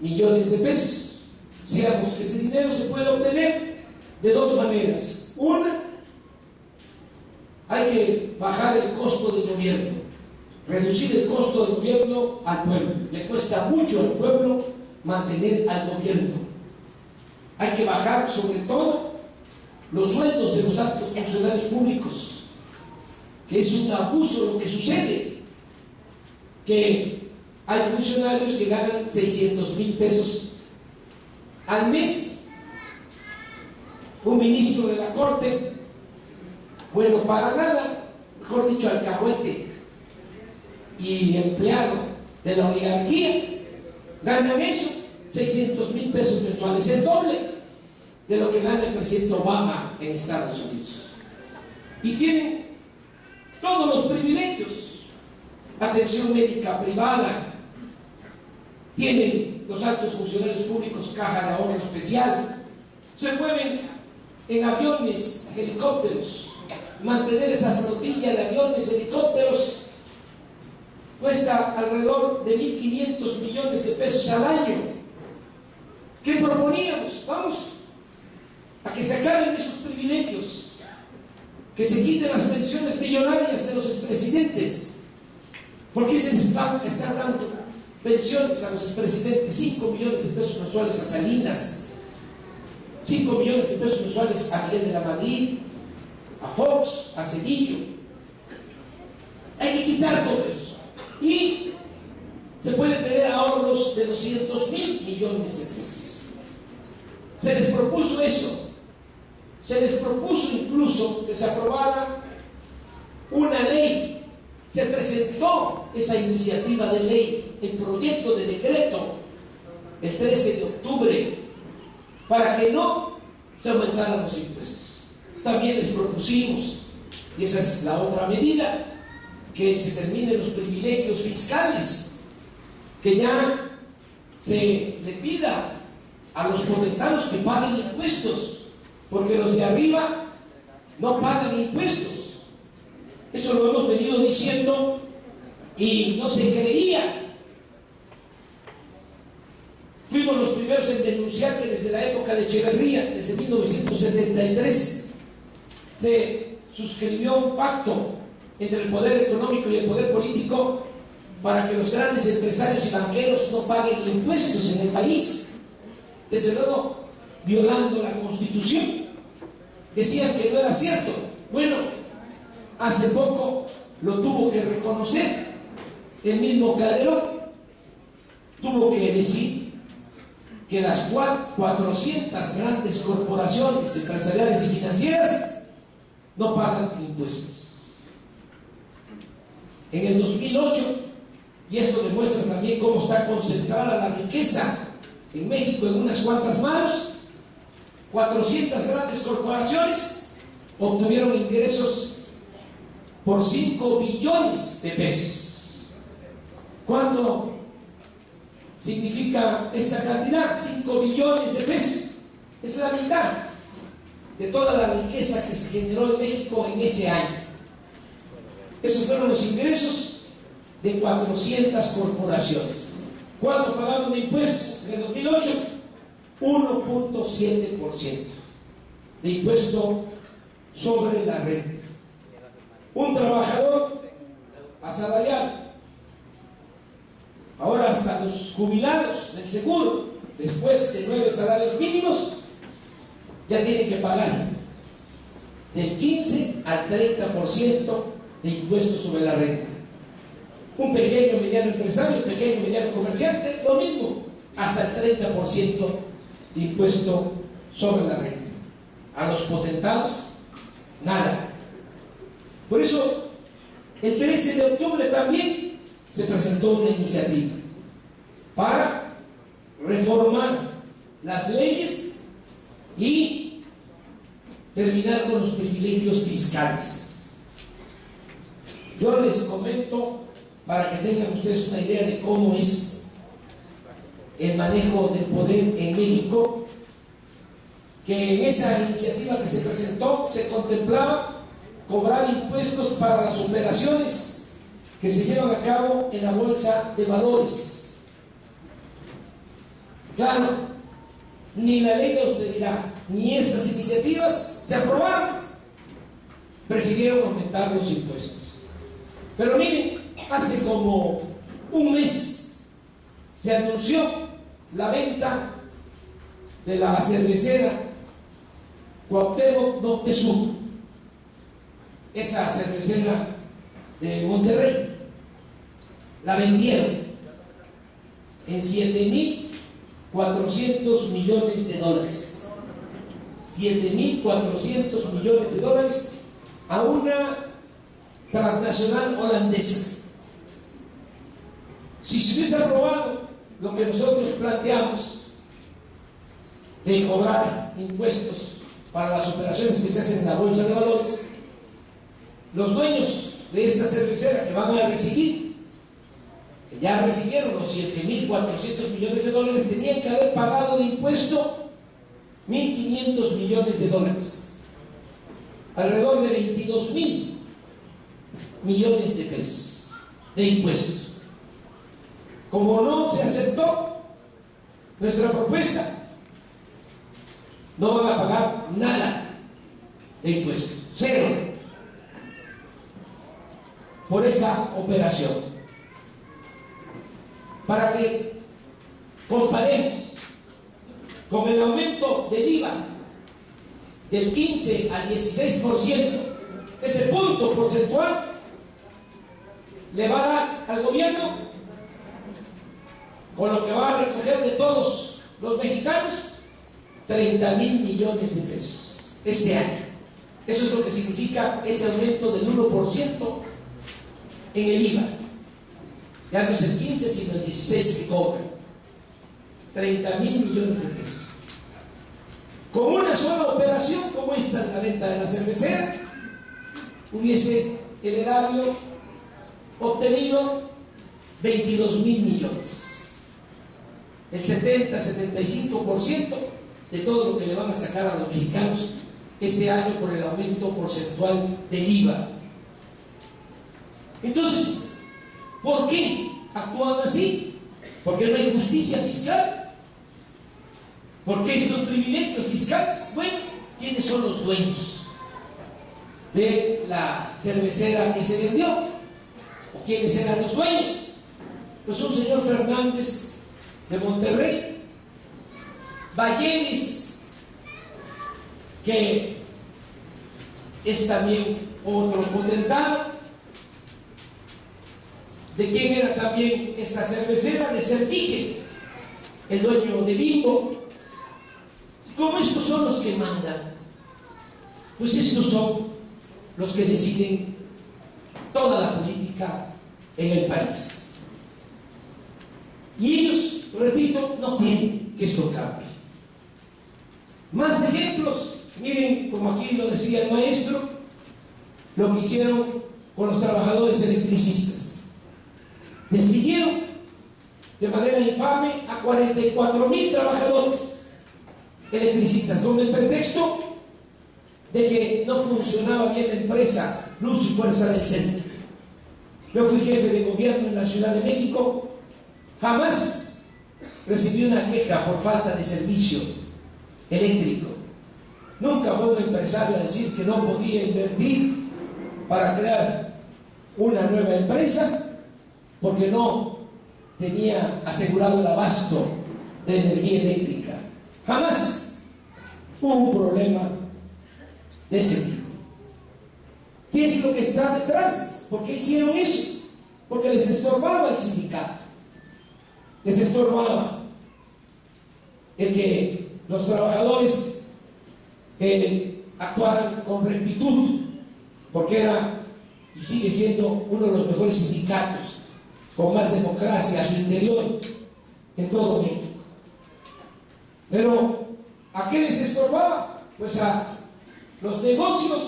millones de pesos. Decíamos que ese dinero se puede obtener de dos maneras. Una, hay que bajar el costo del gobierno, reducir el costo del gobierno al pueblo. Le cuesta mucho al pueblo mantener al gobierno. Hay que bajar sobre todo los sueldos de los altos funcionarios públicos, que es un abuso lo que sucede, que hay funcionarios que ganan 600,000 pesos al mes. Un ministro de la Corte, bueno para nada, mejor dicho alcahuete, y empleado de la oligarquía, ganan eso, 600,000 pesos mensuales, el doble de lo que gana el presidente Obama en Estados Unidos. Y tienen todos los privilegios: atención médica privada, tienen los altos funcionarios públicos caja de ahorro especial, se mueven en aviones, helicópteros. Mantener esa flotilla de aviones, helicópteros, cuesta alrededor de 1.500 millones de pesos al año. ¿Qué proponíamos? Vamos a que se acaben esos privilegios, que se quiten las pensiones millonarias de los expresidentes. ¿Por qué se les está dando pensiones a los expresidentes? 5 millones de pesos mensuales a Salinas, 5 millones de pesos mensuales a Miguel de la Madrid, a Fox, a Cedillo. Hay que quitar todo eso. Y se puede tener ahorros de 200,000 millones de pesos. Se les propuso eso. Se les propuso incluso que se aprobara una ley. Se presentó esa iniciativa de ley, el proyecto de decreto, el 13 de octubre, para que no se aumentaran los impuestos. También les propusimos, y esa es la otra medida, que se terminen los privilegios fiscales, que ya se le pida a los potentados que paguen impuestos, porque los de arriba no pagan impuestos. Eso lo hemos venido diciendo y no se creía. Fuimos los primeros en denunciar que desde la época de Echeverría, desde 1973, se suscribió un pacto entre el poder económico y el poder político para que los grandes empresarios y banqueros no paguen impuestos en el país, desde luego violando la Constitución. Decían que no era cierto. Bueno, hace poco lo tuvo que reconocer el mismo Calderón. Tuvo que decir que las 400 grandes corporaciones empresariales y financieras no pagan impuestos. En el 2008, y esto demuestra también cómo está concentrada la riqueza en México en unas cuantas manos, 400 grandes corporaciones obtuvieron ingresos por 5 billones de pesos. ¿Cuánto significa esta cantidad? 5 billones de pesos. Es la mitad de toda la riqueza que se generó en México en ese año. Esos fueron los ingresos de 400 corporaciones. ¿Cuánto pagaron de impuestos? En el 2008, 1.7% de impuesto sobre la renta. Un trabajador asalariado, ahora hasta los jubilados del seguro, después de 9 salarios mínimos, ya tienen que pagar del 15 al 30% de impuestos sobre la renta. Un pequeño o mediano empresario, un pequeño o mediano comerciante, lo mismo, hasta el 30% de impuesto sobre la renta. A los potentados, nada. Por eso, el 13 de octubre también se presentó una iniciativa para reformar las leyes y terminar con los privilegios fiscales. Yo les comento, para que tengan ustedes una idea de cómo es el manejo del poder en México, que en esa iniciativa que se presentó se contemplaba cobrar impuestos para las operaciones que se llevan a cabo en la bolsa de valores. Claro, ni la ley de austeridad ni estas iniciativas se aprobaron. Prefirieron aumentar los impuestos. Pero miren, hace como un mes se anunció la venta de la cervecera Cuauhtémoc Moctezuma, esa cervecera de Monterrey. La vendieron en $7.400 millones. $7.400 millones a una transnacional holandesa. Si se hubiese aprobado lo que nosotros planteamos de cobrar impuestos para las operaciones que se hacen en la bolsa de valores, los dueños de esta cervecera que van a recibir, que ya recibieron los $7.400 millones, tenían que haber pagado de impuesto $1.500 millones, alrededor de $22.000 millones de pesos de impuestos. Como no se aceptó nuestra propuesta, no van a pagar nada de impuestos, cero, por esa operación. Para que comparemos con el aumento del IVA del 15 al 16%, ese punto porcentual le va a dar al gobierno, con lo que va a recoger de todos los mexicanos, $30.000 millones de pesos este año. Eso es lo que significa ese aumento del 1% en el IVA. Ya no es el 15, sino el 16 que cobran. $30.000 millones de pesos. Con una sola operación como esta de la venta de la cervecera, hubiese el erario obtenido $22.000 millones. El 70-75% de todo lo que le van a sacar a los mexicanos este año por el aumento porcentual del IVA. Entonces, ¿por qué actúan así? ¿Porque no hay justicia fiscal? ¿Por qué estos privilegios fiscales? Bueno, ¿quiénes son los dueños de la cervecera que se vendió? ¿O quiénes eran los dueños? Pues un señor Fernández de Monterrey, Valleres, que es también otro potentado. ¿De quién era también esta cervecera? De Servige, el dueño de Bimbo. ¿Cómo estos son los que mandan? Pues estos son los que deciden toda la política en el país. Y ellos, repito, no quieren que esto cambie. Más ejemplos, miren, como aquí lo decía el maestro, lo que hicieron con los trabajadores electricistas. Despidieron de manera infame a 44.000 trabajadores electricistas con el pretexto de que no funcionaba bien la empresa Luz y Fuerza del Centro. Yo fui jefe de gobierno en la Ciudad de México. Jamás recibí una queja por falta de servicio eléctrico. Nunca fue un empresario a decir que no podía invertir para crear una nueva empresa porque no tenía asegurado el abasto de energía eléctrica. Jamás hubo un problema de ese tipo. ¿Qué es lo que está detrás? ¿Por qué hicieron eso? Porque les estorbaba el sindicato. Les estorbaba el que los trabajadores actuaran con rectitud, porque era y sigue siendo uno de los mejores sindicatos con más democracia a su interior en todo México. Pero ¿a qué les estorbaba? Pues a los negocios